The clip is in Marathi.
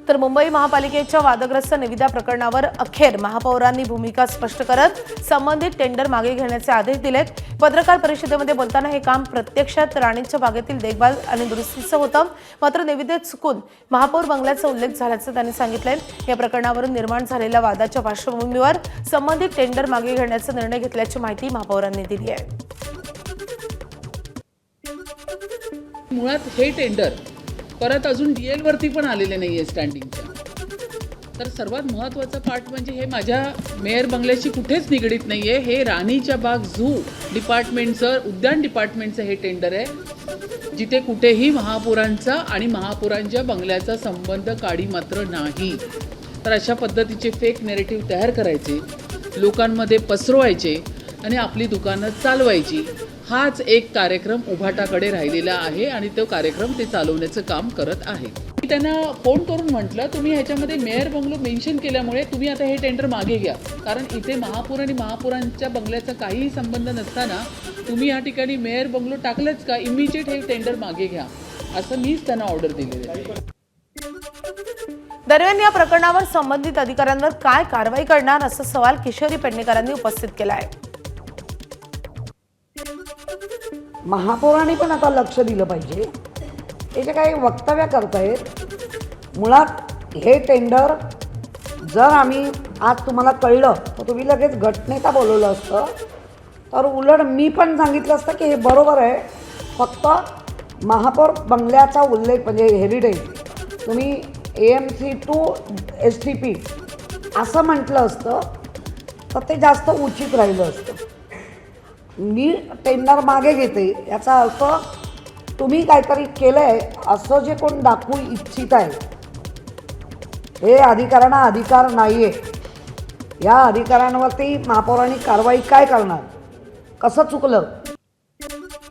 तर मुंबई महापालिकेच्या वादग्रस्त निविदा प्रकरणावर अखेर महापौरांनी भूमिका स्पष्ट करत संबंधित टेंडर मागे घेण्याचे आदेश दिलेत। पत्रकार परिषदेमध्ये बोलताना हे काम प्रत्यक्षात राणीच्या बागेतील देखभाल आणि दुरुस्तीचं होतं, मात्र निविदेत चुकून महापौर बंगल्याचा उल्लेख झाल्याचं त्यांनी सांगितलंय। या प्रकरणावरून निर्माण झालेल्या वादाच्या पार्श्वभूमीवर संबंधित टेंडर मागे घेण्याचा निर्णय घेतल्याची माहिती महापौरांनी दिली आहे। मुळात हे टेंडर परत अजून डीएल वरती पण आलेले नाहीये स्टँडिंगच्या। तर सर्वात महत्त्वाचं पार्ट म्हणजे हे माझ्या मेयर बंगल्याशी कुठेच निगडीत नाहीये। हे राणीच्या बाग झू डिपार्टमेंटचं, उद्यान डिपार्टमेंटचं हे टेंडर आहे, जिथे कुठेही महापौरांचा आणि महापौरांच्या बंगल्याचा संबंध काडी मात्र नाही। तर अशा पद्धतीचे फेक नॅरेटिव्ह तयार करायचे, लोकांमध्ये पसरवायचे आणि आपली दुकानं चालवायची, हाच एक कार्यक्रम उभाटाकडे राहिलेला आहे आणि तो कार्यक्रम ते चालवण्याचं काम करत आहे। मी त्यांना फोन करून म्हटलं, तुम्ही ह्याच्यामध्ये मेयर बंगलो मेन्शन केल्यामुळे तुम्ही आता हे टेंडर मागे घ्या, कारण इथे महापौर आणि महापौरांच्या बंगल्याचा काहीही संबंध नसताना तुम्ही या ठिकाणी मेयर बंगलो टाकलंच का, इमिजिएट हे टेंडर मागे घ्या, असं मीच त्यांना ऑर्डर दिलेली आहे। दरम्यान या प्रकरणावर संबंधित अधिकाऱ्यांवर काय कारवाई करणार असा सवाल किशोरी पेडणेकरांनी उपस्थित केला आहे। महापौरांनी पण आता लक्ष दिलं पाहिजे। हे जे काही वक्तव्य करतायत, मुळात हे टेंडर जर आम्ही आज तुम्हाला कळलं तर तुम्ही लगेच घटनेचा बोलवलं असतं, तर उलट मी पण सांगितलं असतं की हे बरोबर आहे, फक्त महापौर बंगल्याचा उल्लेख म्हणजे हेरिटेज तुम्ही AMC टू STP असं म्हटलं असतं तर ते जास्त उचित राहिलं असतं। मी टेंडर मागे घेते याचा अर्थ तुम्ही काहीतरी केलं आहे असं जे कोण दाखवू इच्छित आहे, हे अधिकाऱ्यांना अधिकार नाही आहे। या अधिकाऱ्यांवरती महापौरांनी कारवाई काय करणार, कसं चुकलं